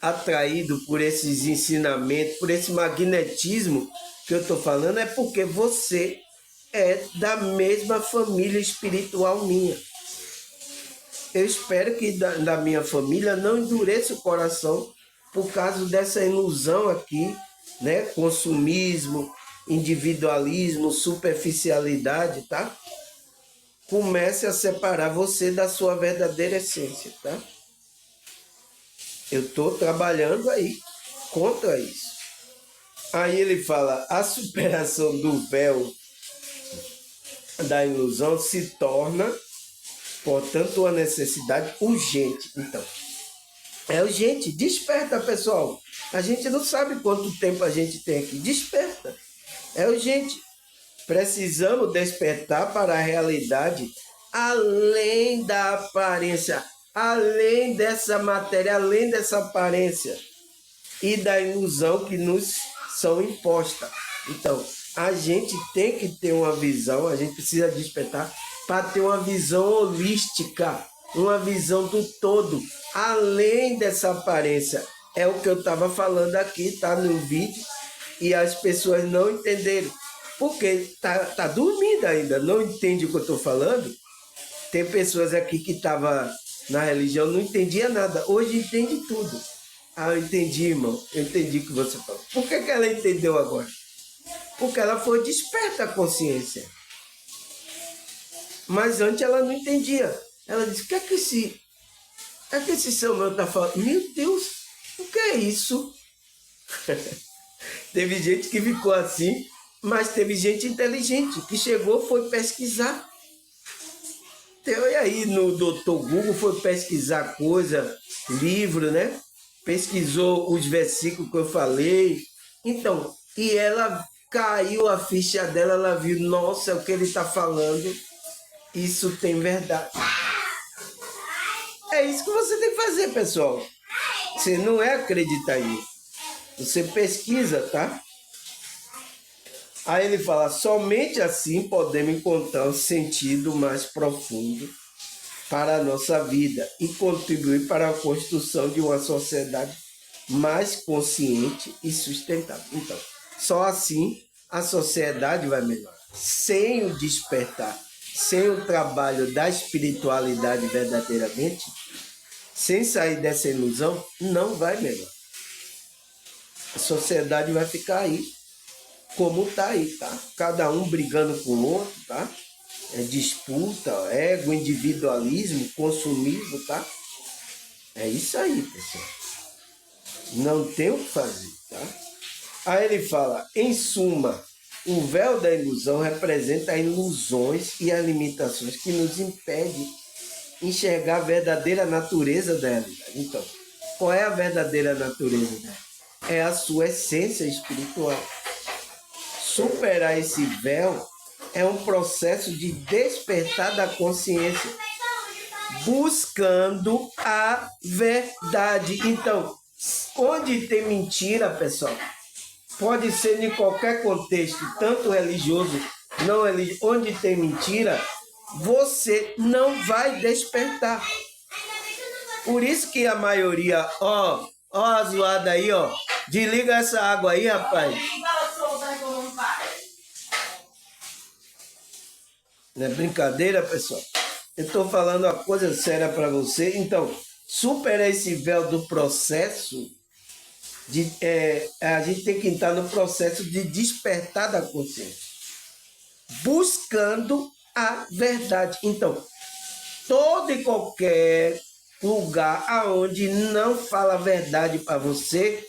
[SPEAKER 1] atraídos por esses ensinamentos, por esse magnetismo que eu estou falando, é porque você é da mesma família espiritual minha. Eu espero que da minha família não endureça o coração por causa dessa ilusão aqui, né? Consumismo, individualismo, superficialidade, tá? Comece a separar você da sua verdadeira essência, tá? Eu estou trabalhando aí contra isso. Aí ele fala, a superação do véu da ilusão se torna, portanto, uma necessidade urgente. Então, é urgente. Desperta, pessoal. A gente não sabe quanto tempo a gente tem aqui. Desperta. É urgente. Precisamos despertar para a realidade além da aparência, além dessa matéria, além dessa aparência e da ilusão que nos são impostas. Então, a gente tem que ter uma visão, a gente precisa despertar para ter uma visão holística, uma visão do todo, além dessa aparência. É o que eu estava falando aqui, tá no vídeo, e as pessoas não entenderam. Porque tá dormindo ainda, não entende o que eu estou falando. Tem pessoas aqui que estavam na religião, não entendia nada. Hoje entende tudo. Ah, eu entendi, irmão. Eu entendi o que você falou. Por que ela entendeu agora? Porque ela foi desperta a consciência. Mas antes ela não entendia. Ela disse, o que é que esse Samuel está falando? Meu Deus, o que é isso? Teve gente que ficou assim, mas teve gente inteligente que chegou, foi pesquisar. Então, e aí no Dr. Google foi pesquisar coisa, livro, né? pesquisou os versículos que eu falei. Então, e ela caiu a ficha dela, ela viu, nossa, o que ele está falando, isso tem verdade. É isso que você tem que fazer, pessoal. Você não é acreditar nisso. Você pesquisa, tá? Aí ele fala, somente assim podemos encontrar um sentido mais profundo para a nossa vida e contribuir para a construção de uma sociedade mais consciente e sustentável. Então, só assim a sociedade vai melhorar. Sem o despertar, sem o trabalho da espiritualidade verdadeiramente, sem sair dessa ilusão, não vai melhorar. A sociedade vai ficar aí, como está aí, tá? Cada um brigando com o outro, tá? É disputa, ego, individualismo, consumismo, tá? É isso aí, pessoal. Não tem o que fazer, tá? Aí ele fala, em suma, o véu da ilusão representa as ilusões e as limitações que nos impedem enxergar a verdadeira natureza da realidade. Então, qual é a verdadeira natureza dela? É a sua essência espiritual. Superar esse véu é um processo de despertar da consciência, buscando a verdade. Então, onde tem mentira, pessoal, pode ser em qualquer contexto, tanto religioso, não religioso, onde tem mentira, você não vai despertar. Por isso que a maioria, ó a zoada aí, ó, desliga essa água aí, rapaz. Não é brincadeira, pessoal? Eu estou falando uma coisa séria para você. Então, supera esse véu do processo. A gente tem que entrar no processo de despertar da consciência. Buscando a verdade. Então, todo e qualquer lugar aonde não fala a verdade para você,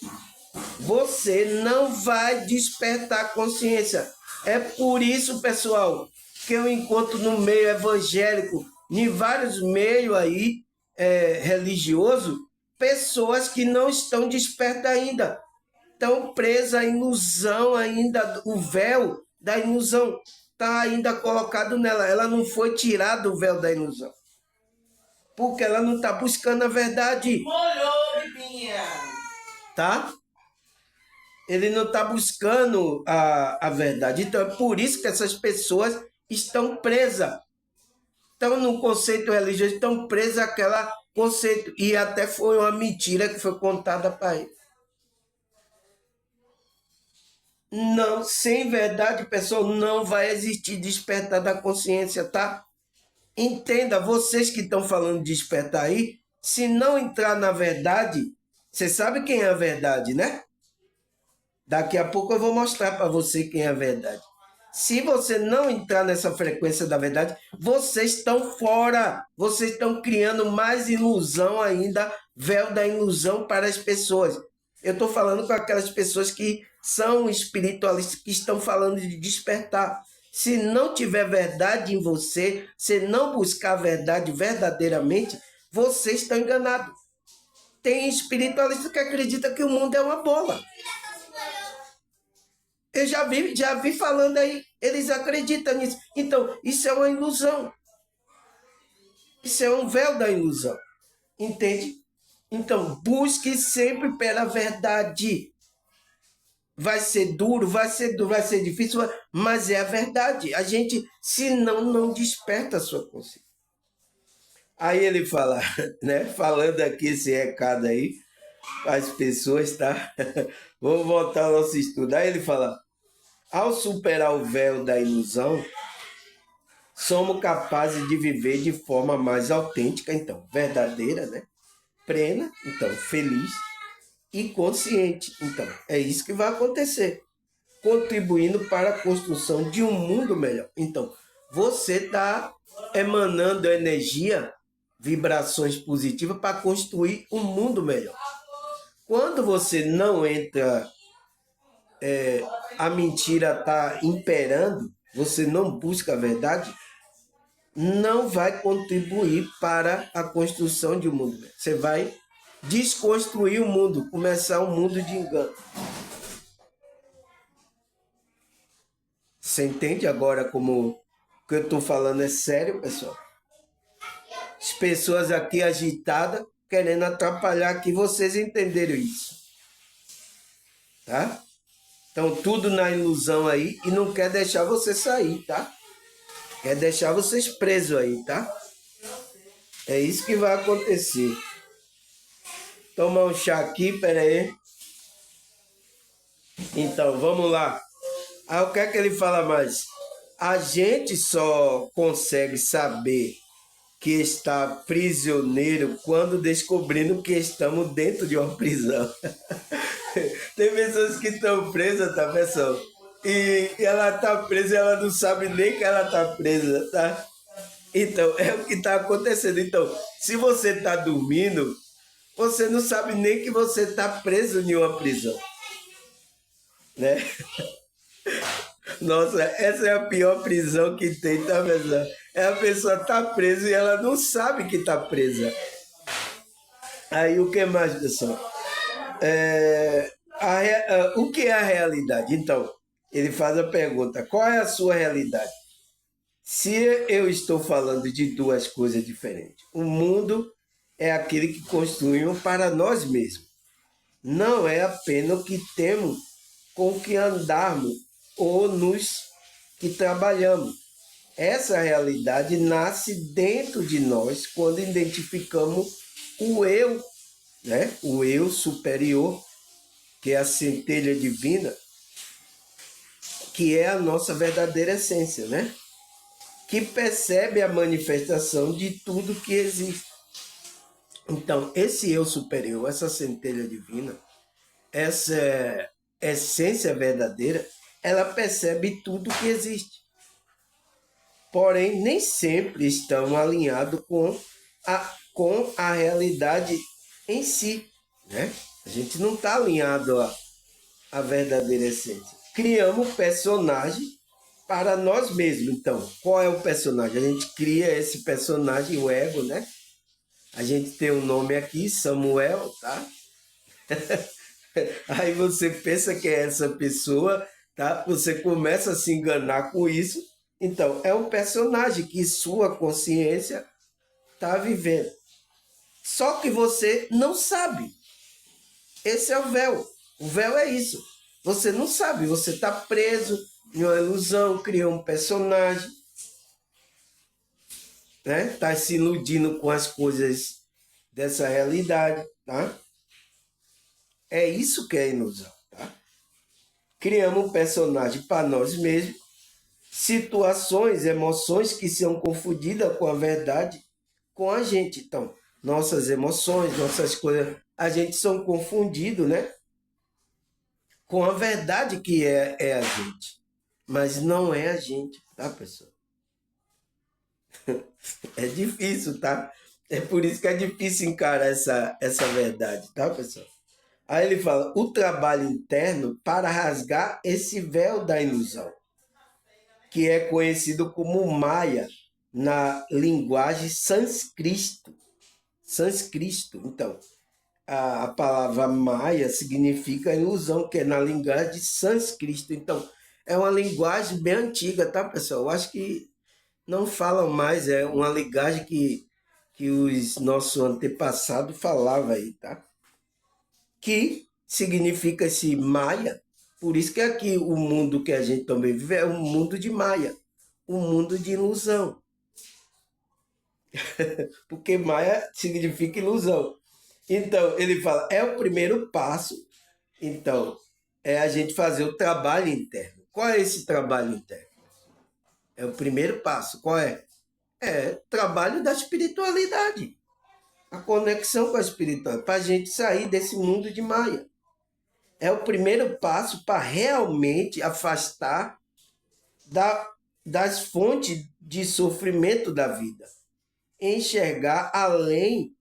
[SPEAKER 1] você não vai despertar a consciência. É por isso, pessoal, que eu encontro no meio evangélico, em vários meios aí religiosos, pessoas que não estão despertas ainda, estão presas à ilusão ainda, o véu da ilusão está ainda colocado nela, ela não foi tirada o véu da ilusão, porque ela não está buscando a verdade. Molhou, bibinha. Tá? Ele não está buscando a verdade. Então é por isso que essas pessoas estão presas. Estão no conceito religioso, estão presas àquele conceito. E até foi uma mentira que foi contada para ele. Não, sem verdade, pessoal, não vai existir despertar da consciência, tá? Entenda, vocês que estão falando de despertar aí, se não entrar na verdade, você sabe quem é a verdade, né? Daqui a pouco eu vou mostrar para você quem é a verdade. Se você não entrar nessa frequência da verdade, vocês estão fora. Vocês estão criando mais ilusão ainda, véu da ilusão para as pessoas. Eu estou falando com aquelas pessoas que são espiritualistas, que estão falando de despertar. Se não tiver verdade em você, se não buscar a verdade verdadeiramente, você está enganado. Tem espiritualista que acredita que o mundo é uma bola. Eu já vi falando aí, eles acreditam nisso. Então, isso é uma ilusão. Isso é um véu da ilusão. Entende? Então, busque sempre pela verdade. Vai ser duro, vai ser difícil, mas é a verdade. A gente, senão, não desperta a sua consciência. Aí ele fala, né? Falando aqui esse recado aí, para as pessoas, tá? Vamos voltar ao nosso estudo. Aí ele fala, ao superar o véu da ilusão, somos capazes de viver de forma mais autêntica, então, verdadeira, né? Plena, então, feliz e consciente. Então, é isso que vai acontecer, contribuindo para a construção de um mundo melhor. Então, você está emanando energia, vibrações positivas para construir um mundo melhor. Quando você não entra, a mentira está imperando, você não busca a verdade, não vai contribuir para a construção de um mundo melhor. Você vai desconstruir o mundo, começar um mundo de engano. Você entende agora como o que eu estou falando é sério, pessoal? As pessoas aqui agitadas, querendo atrapalhar aqui, vocês entenderam isso, tá? Então, tudo na ilusão aí e não quer deixar você sair, tá? Quer deixar vocês presos aí, tá? É isso que vai acontecer. Tomar um chá aqui, pera aí. Então, vamos lá. Aí o que é que ele fala mais? A gente só consegue saber que está prisioneiro quando descobrindo que estamos dentro de uma prisão. Tem pessoas que estão presas, tá, pessoal? E ela tá presa e ela não sabe nem que ela tá presa, tá? Então, é o que está acontecendo. Então, se você está dormindo, você não sabe nem que você está preso em uma prisão, né? Nossa, essa é a pior prisão que tem, tá, pessoal? É a pessoa tá presa e ela não sabe que tá presa. Aí o que mais, pessoal? O que é a realidade? Então, ele faz a pergunta: qual é a sua realidade? Se eu estou falando de duas coisas diferentes, o mundo é aquele que construímos para nós mesmos. Não é apenas o que temos com que andarmos ou nos que trabalhamos. Essa realidade nasce dentro de nós quando identificamos o eu, né? O eu superior, que é a centelha divina, que é a nossa verdadeira essência, né? Que percebe a manifestação de tudo que existe. Então, esse eu superior, essa centelha divina, essa essência verdadeira, ela percebe tudo que existe. Porém, nem sempre estão alinhados com a realidade em si, né? A gente não está alinhado à verdadeira essência. Criamos personagem para nós mesmos. Então, qual é o personagem? A gente cria esse personagem, o ego, né? A gente tem um nome aqui, Samuel, tá? Aí você pensa que é essa pessoa, tá? Você começa a se enganar com isso. Então, é um personagem que sua consciência está vivendo. Só que você não sabe. Esse é o véu. O véu é isso. Você não sabe, você está preso em uma ilusão, criou um personagem, né? Está se iludindo com as coisas dessa realidade, tá? É isso que é ilusão, tá? Criamos um personagem para nós mesmos, situações, emoções que são confundidas com a verdade com a gente. Então, nossas emoções, nossas coisas, a gente são confundidos, né? Com a verdade que é a gente. Mas não é a gente, tá, pessoal? É difícil, tá? É por isso que é difícil encarar essa verdade, tá, pessoal? Aí ele fala, o trabalho interno para rasgar esse véu da ilusão, que é conhecido como Maya na linguagem sânscrito. Sânscrito. Então, a palavra Maya significa ilusão, que é na linguagem sânscrito. Então, é uma linguagem bem antiga, tá, pessoal? Eu acho que não falam mais, é uma linguagem que os nossos antepassados falavam aí, tá? Que significa esse Maya. Por isso que aqui o mundo que a gente também vive é um mundo de Maya, um mundo de ilusão. Porque Maya significa ilusão. Então, ele fala, é o primeiro passo, então, é a gente fazer o trabalho interno. Qual é esse trabalho interno? É o primeiro passo. Qual é? É o trabalho da espiritualidade. A conexão com a espiritualidade, para a gente sair desse mundo de Maia. É o primeiro passo para realmente afastar das fontes de sofrimento da vida. Enxergar além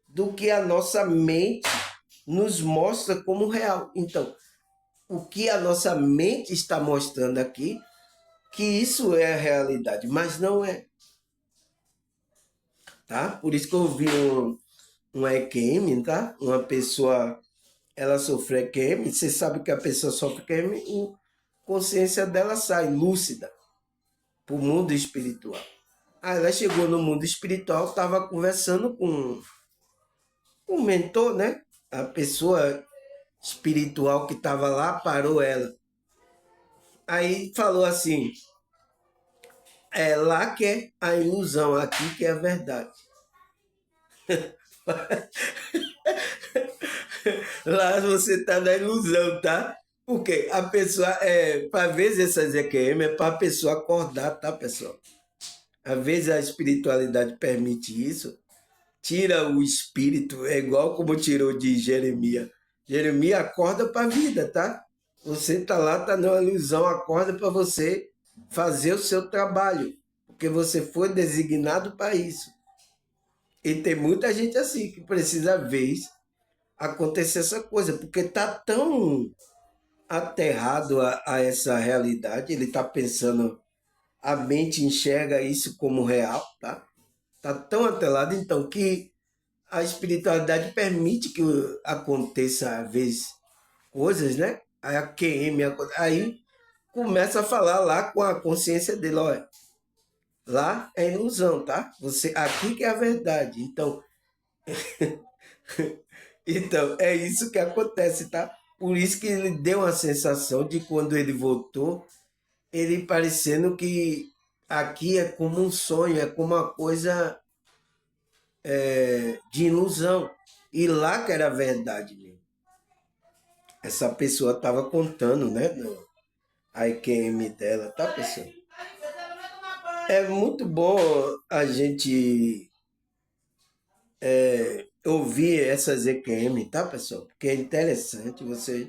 [SPEAKER 1] do que a nossa mente nos mostra como real. Então, o que a nossa mente está mostrando aqui, que isso é a realidade, mas não é. Tá? Por isso que eu vi uma EQM, tá? Uma pessoa, ela sofre EQM, você sabe que a pessoa sofre EQM, a consciência dela sai lúcida para o mundo espiritual. Aí ela chegou no mundo espiritual, estava conversando com o mentor, né? A pessoa espiritual que estava lá parou ela. Aí falou assim: é lá que é a ilusão, aqui que é a verdade. Lá você está na ilusão, tá? Porque a pessoa, para vezes essas EQM é para a pessoa acordar, tá, pessoal? Às vezes a espiritualidade permite isso, tira o espírito, é igual como tirou de Jeremias. Jeremias acorda para a vida, tá? Você tá lá, tá numa ilusão, acorda para você fazer o seu trabalho, porque você foi designado para isso. E tem muita gente assim que precisa ver acontecer essa coisa, porque tá tão aterrado a essa realidade, ele tá pensando, a mente enxerga isso como real, tá? Tá tão atrelado, então, que a espiritualidade permite que aconteça, às vezes, coisas, né? Aí a QM, aí começa a falar lá com a consciência dele, olha, lá é ilusão, tá? Você, aqui que é a verdade. Então, então é isso que acontece, tá? Por isso que ele deu uma sensação de quando ele voltou, ele parecendo que aqui é como um sonho, é como uma coisa de ilusão. E lá que era a verdade mesmo. Essa pessoa estava contando, né? A IQM dela, tá, pessoal? É muito bom a gente ouvir essas EQM, tá, pessoal? Porque é interessante, vocês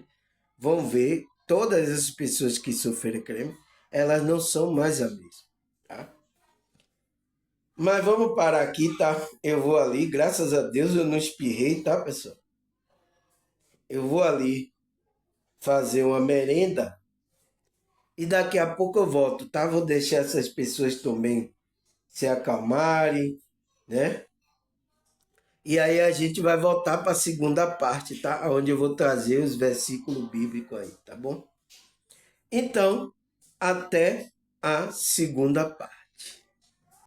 [SPEAKER 1] vão ver, todas as pessoas que sofreram creme, elas não são mais a mesma, tá? Mas vamos parar aqui, tá? Eu vou ali, graças a Deus eu não espirrei, tá, pessoal? Eu vou ali fazer uma merenda e daqui a pouco eu volto, tá? Vou deixar essas pessoas também se acalmarem, né? E aí a gente vai voltar para a segunda parte, tá? Onde eu vou trazer os versículos bíblicos aí, tá bom? Então, até a segunda parte.